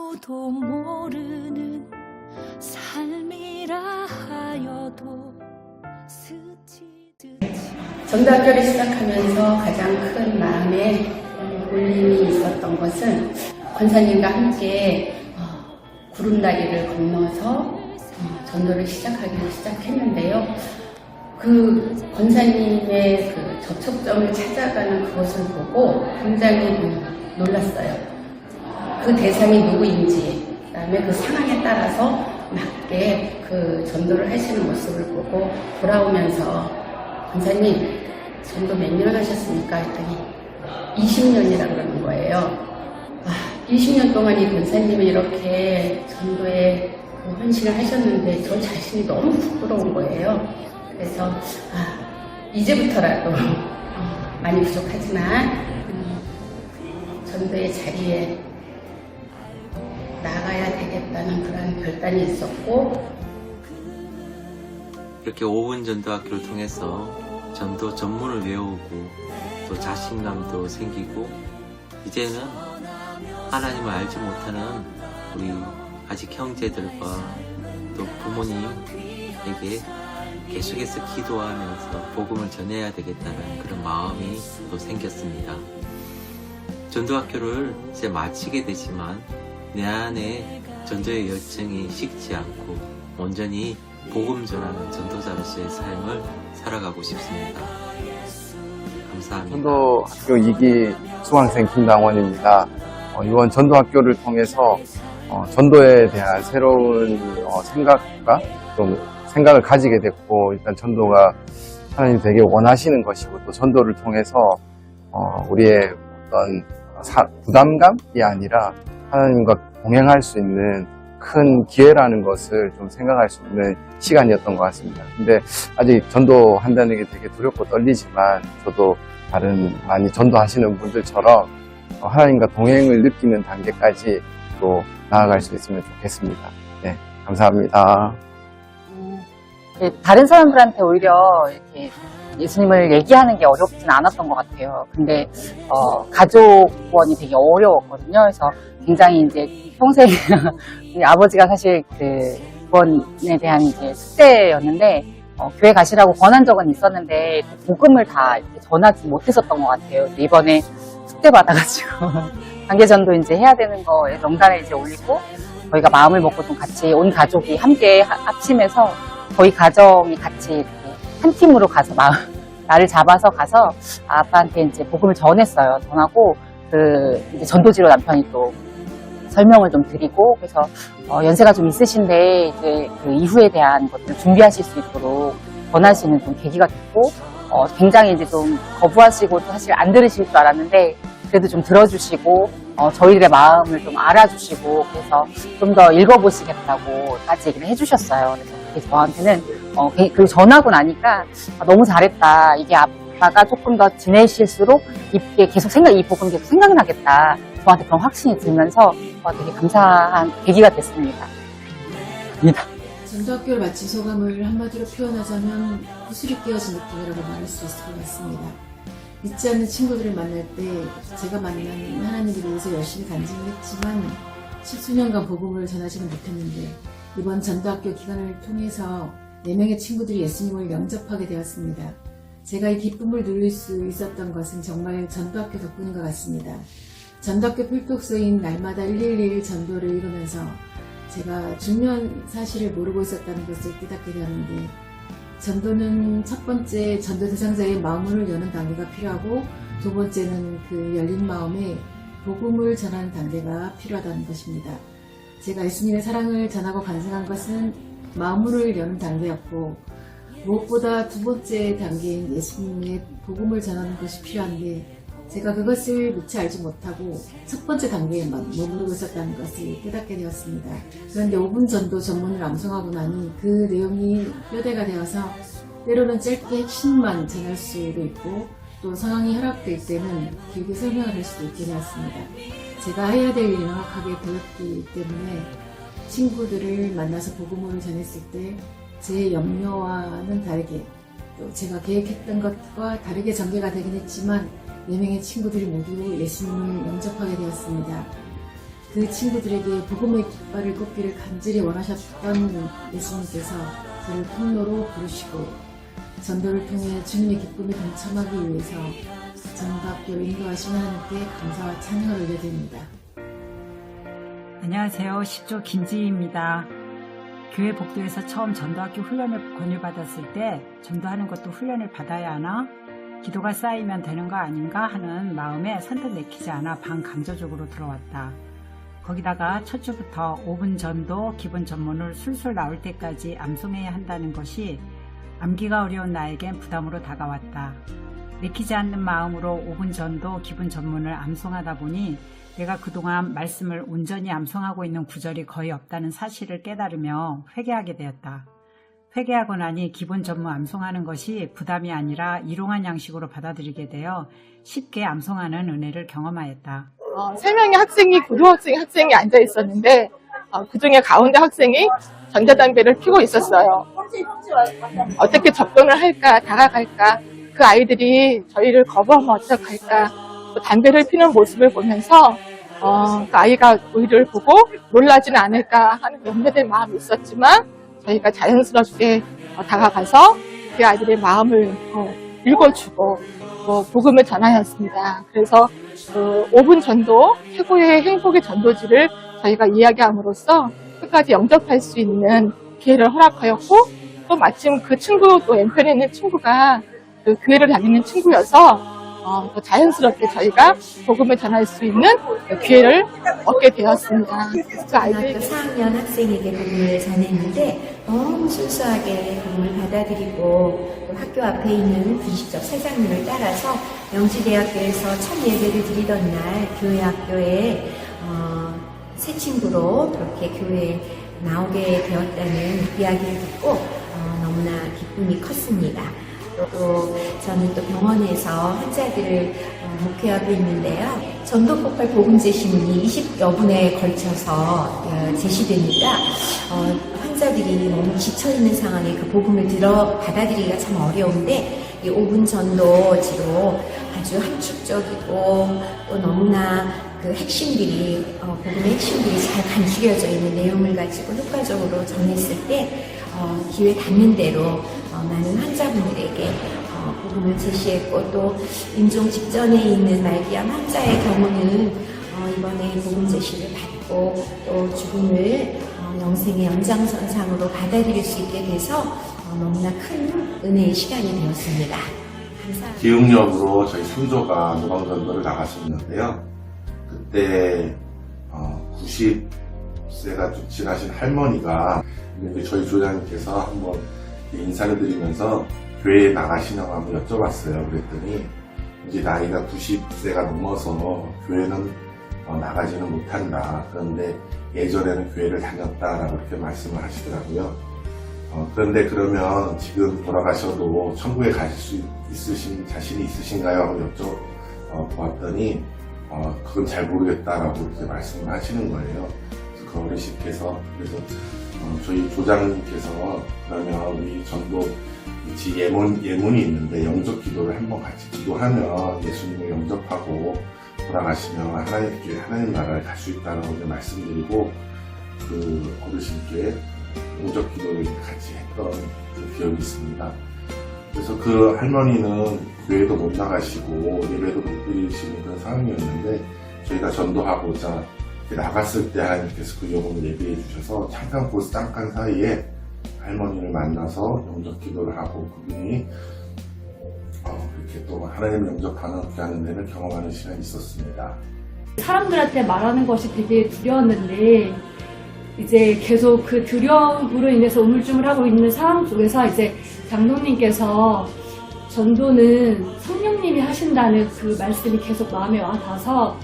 아무도 모르는 삶이라 하여도 스치듯이. 전도학교를 시작하면서 가장 큰 마음에 울림이 있었던 것은 권사님과 함께 구름다리를 건너서 전도를 시작했는데요. 그 권사님의 그 접촉점을 찾아가는 그것을 보고 굉장히 놀랐어요. 그 대상이 누구인지, 그다음에 그 상황에 따라서 맞게 그 전도를 하시는 모습을 보고 돌아오면서 권사님, 전도 몇 년 하셨습니까? 했더니 20년이라 그러는 거예요. 20년 동안 이 권사님이 이렇게 전도에 그 헌신을 하셨는데 저 자신이 너무 부끄러운 거예요. 그래서 이제부터라도 많이 부족하지만 전도의 자리에 나가야 되겠다는 그런 결단이 있었고, 이렇게 5분 전도학교를 통해서 전도 전문을 외우고 또 자신감도 생기고, 이제는 하나님을 알지 못하는 우리 아직 형제들과 또 부모님에게 계속해서 기도하면서 복음을 전해야 되겠다는 그런 마음이 또 생겼습니다. 전도학교를 이제 마치게 되지만 내 안에 전도의 열정이 식지 않고 온전히 복음 전하는 전도자로서의 삶을 살아가고 싶습니다. 감사합니다. 전도학교 2기 수강생 김당원입니다. 이번 전도학교를 통해서 전도에 대한 새로운 생각과 좀 생각을 가지게 됐고, 일단 전도가 하나님 되게 원하시는 것이고, 또 전도를 통해서 우리의 어떤 부담감이 아니라 하나님과 동행할 수 있는 큰 기회라는 것을 좀 생각할 수 있는 시간이었던 것 같습니다. 근데 아직 전도한다는 게 되게 두렵고 떨리지만, 저도 다른 많이 전도하시는 분들처럼 하나님과 동행을 느끼는 단계까지 또 나아갈 수 있으면 좋겠습니다. 네, 감사합니다. 다른 사람들한테 오히려 이렇게 예수님을 얘기하는 게 어렵진 않았던 것 같아요. 근데 가족원이 되게 어려웠거든요. 그래서 굉장히 이제 평생 아버지가 사실 그 구원에 대한 이제 숙제였는데 교회 가시라고 권한 적은 있었는데 복음을 다 이렇게 전하지 못했었던 것 같아요. 이번에 숙제 받아가지고 단계전도 이제 해야 되는 거에 명단에 이제 올리고, 저희가 마음을 먹고 좀 같이 온 가족이 함께 합심해서 저희 가정이 같이 이렇게 한 팀으로 가서 나를 잡아서 가서 아빠한테 이제 복음을 전했어요. 전하고 이제 전도지로 남편이 또 설명을 좀 드리고, 그래서 연세가 좀 있으신데 이제 그 이후에 대한 것들을 준비하실 수 있도록 전할 수 있는 좀 계기가 됐고, 굉장히 이제 좀 거부하시고 사실 안 들으실 줄 알았는데 그래도 좀 들어주시고 저희들의 마음을 좀 알아주시고, 그래서 좀 더 읽어보시겠다고까지 얘기를 해주셨어요. 그래서 그게 저한테는 그 전하고 나니까 너무 잘했다. 이게 아빠가 조금 더 지내실수록 이게 계속 이 복음 계속 생각나겠다. 저한테 그런 확신이 들면서 되게 감사한 계기가 됐습니다. 전도학교를 마친 소감을 한마디로 표현하자면 구슬이 끼어진 느낌이라고 말할 수 있을 것 같습니다. 믿지 않는 친구들을 만날 때 제가 만난 하나님에 대해서 열심히 간증을 했지만 10수년간 복음을 전하지는 못했는데, 이번 전도학교 기간을 통해서 4명의 친구들이 예수님을 영접하게 되었습니다. 제가 이 기쁨을 누릴 수 있었던 것은 정말 전도학교 덕분인 것 같습니다. 전도학교 필독서인 날마다 111 전도를 읽으면서 제가 중요한 사실을 모르고 있었다는 것을 깨닫게 되었는데, 전도는 첫 번째 전도 대상자의 마음을 여는 단계가 필요하고, 두 번째는 그 열린 마음에 복음을 전하는 단계가 필요하다는 것입니다. 제가 예수님의 사랑을 전하고 간증한 것은 마음을 여는 단계였고, 무엇보다 두 번째 단계인 예수님의 복음을 전하는 것이 필요한데, 제가 그것을 미처 알지 못하고 첫 번째 단계에만 머무르고 있었다는 것을 깨닫게 되었습니다. 그런데 5분 전도 전문을 암송하고 나니 그 내용이 뼈대가 되어서 때로는 짧게 핵심만 전할 수도 있고, 또 상황이 허락될 때는 길게 설명을 할 수도 있게 되었습니다. 제가 해야 될 일을 명확하게 보였기 때문에 친구들을 만나서 복음을 전했을 때 제 염려와는 다르게, 또 제가 계획했던 것과 다르게 전개가 되긴 했지만 4명의 친구들이 모두 예수님을 영접하게 되었습니다. 그 친구들에게 복음의 깃발을 꽂기를 간절히 원하셨던 예수님께서 그를 통로로 부르시고 전도를 통해 주님의 기쁨에 동참하기 위해서 전도학교를 인도하신 하나님께 감사와 찬양을 올려드립니다. 안녕하세요. 10조 김지희입니다. 교회 복도에서 처음 전도학교 훈련을 권유받았을 때 전도하는 것도 훈련을 받아야 하나? 기도가 쌓이면 되는 거 아닌가 하는 마음에 선뜻 내키지 않아 반감정적으로 들어왔다. 거기다가 첫 주부터 5분 전도 기본 전문을 술술 나올 때까지 암송해야 한다는 것이 암기가 어려운 나에겐 부담으로 다가왔다. 내키지 않는 마음으로 5분 전도 기본 전문을 암송하다 보니 내가 그동안 말씀을 온전히 암송하고 있는 구절이 거의 없다는 사실을 깨달으며 회개하게 되었다. 회개하고 나니 기본 전문 암송하는 것이 부담이 아니라 일용한 양식으로 받아들이게 되어 쉽게 암송하는 은혜를 경험하였다. 3명의 학생이 고등학생이 앉아 있었는데 그중에 가운데 학생이 전자담배를 피고 있었어요. 어떻게 접근을 할까, 다가갈까, 그 아이들이 저희를 거부하면 어떡할까, 또 담배를 피는 모습을 보면서 그 아이가 우리를 보고 놀라지는 않을까 하는 염려된 마음이 있었지만 저희가 자연스럽게 다가가서 그 아이들의 마음을 읽어주고 복음을 전하였습니다. 그래서 5분 전도, 최고의 행복의 전도지를 저희가 이야기함으로써 끝까지 영접할 수 있는 기회를 허락하였고, 또 마침 그 친구, 또 왼편에 있는 친구가 그 교회를 다니는 친구여서 또 자연스럽게 저희가 복음을 전할 수 있는 기회를 얻게 되었습니다. 그 아이들 4학년 학생에게 복음을 전했는데 너무 순수하게 복음을 받아들이고 또 학교 앞에 있는 분식점 사장님을 따라서 영지대학교에서 첫 예배를 드리던 날 교회 학교에 새 친구로 그렇게 교회에 나오게 되었다는 이야기를 듣고 너무나 기쁨이 컸습니다. 또 저는 또 병원에서 환자들을 목회하고 있는데요. 전도폭발 복음제 신문이 20여 분에 걸쳐서 제시됩니다. 환자들이 너무 지쳐있는 상황에 그 복음을 받아들이기가 참 어려운데 이 5분 전도지로 아주 함축적이고 또 너무나 그 핵심들이 복음의 핵심들이 잘 간추려져 있는 내용을 가지고 효과적으로 전했을 때 기회 닿는 대로 많은 환자분들에게 복음을 제시했고 또 임종 직전에 있는 말기암 환자의 경우는 이번에 복음 제시를 받고 또 죽음을 영생의 연장선상으로 받아들일 수 있게 돼서 너무나 큰 은혜의 시간이 되었습니다. 감사합니다. 기흥역으로 저희 3조가 노방전도를 나갔었는데요. 그때 90세가 좀 지나신 할머니가 저희 조장님께서 한번 인사를 드리면서 교회에 나가시냐고 한번 여쭤봤어요. 그랬더니 이제 나이가 90세가 넘어서 교회는 나가지는 못한다. 그런데 예전에는 교회를 다녔다라고 이렇게 말씀을 하시더라고요. 그런데 그러면 지금 돌아가셔도 천국에 가실 수 있으신 자신이 있으신가요? 하고 여쭤보았더니 그건 잘 모르겠다라고 이렇게 말씀을 하시는 거예요. 그래서 그 어르신께서 그래서 저희 조장님께서 그러면 우리 전도 예문이 있는데 영접 기도를 한번 같이 기도하면 예수님을 영접하고 돌아가시면 하나님께 하나님 나라에 갈 수 있다라고 말씀드리고 그 어르신께 영접 기도를 같이 했던 그 기억이 있습니다. 그래서 그 할머니는 교회도 못 나가시고 예배도 못 드리시는 그런 상황이었는데 저희가 전도하고자 나갔을 때 하나님께서 그 영혼을 예비해 주셔서 잠깐 사이에 할머니를 만나서 영접 기도를 하고 그분이 이렇게 또 하나님을 영접하는 귀한 은혜를 경험하는 시간이 있었습니다. 사람들한테 말하는 것이 되게 두려웠는데 이제 계속 그 두려움으로 인해서 우물쭈물하고 있는 상황 속에서 이제 장로님께서 전도는 성령님이 하신다는 그 말씀이 계속 마음에 와 닿아서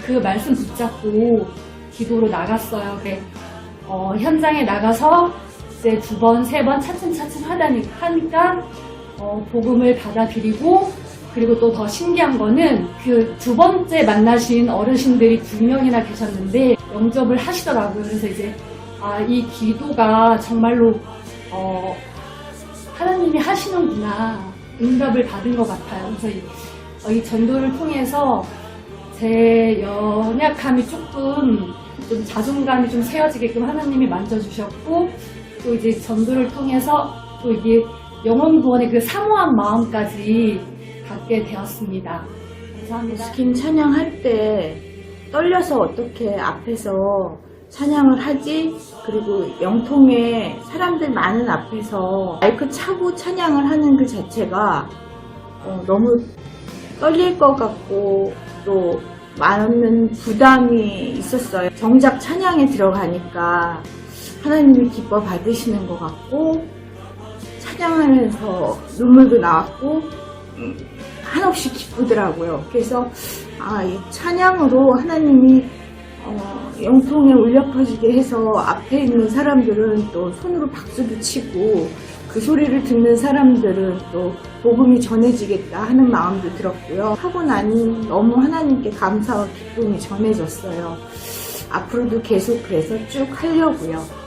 그 말씀 붙잡고 기도로 나갔어요. 현장에 나가서 이제 2번, 3번 차츰 하니까 복음을 받아들이고 그리고 또 더 신기한 거는 그 2번째 만나신 어르신들이 2명이나 계셨는데 영접을 하시더라고요. 그래서 이제 이 기도가 정말로 하나님이 하시는구나 응답을 받은 것 같아요. 그래서 이 전도를 통해서 제 연약함이 조금 좀 자존감이 좀 세워지게끔 하나님이 만져주셨고, 또 이제 전도를 통해서 또 이게 영혼 구원의 그 사모한 마음까지 갖게 되었습니다. 감사합니다. 스킨 찬양할 때 떨려서 어떻게 앞에서 찬양을 하지? 그리고 영통에 사람들 많은 앞에서 마이크 차고 찬양을 하는 그 자체가 너무 떨릴 것 같고 또 많은 부담이 있었어요. 정작 찬양에 들어가니까 하나님이 기뻐 받으시는 것 같고 찬양하면서 눈물도 나왔고 한없이 기쁘더라고요. 그래서 이 찬양으로 하나님이 영통에 울려 퍼지게 해서 앞에 있는 사람들은 또 손으로 박수도 치고 그 소리를 듣는 사람들은 또 복음이 전해지겠다 하는 마음도 들었고요. 하고 나니 너무 하나님께 감사와 기쁨이 전해졌어요. 앞으로도 계속 그래서 쭉 하려고요.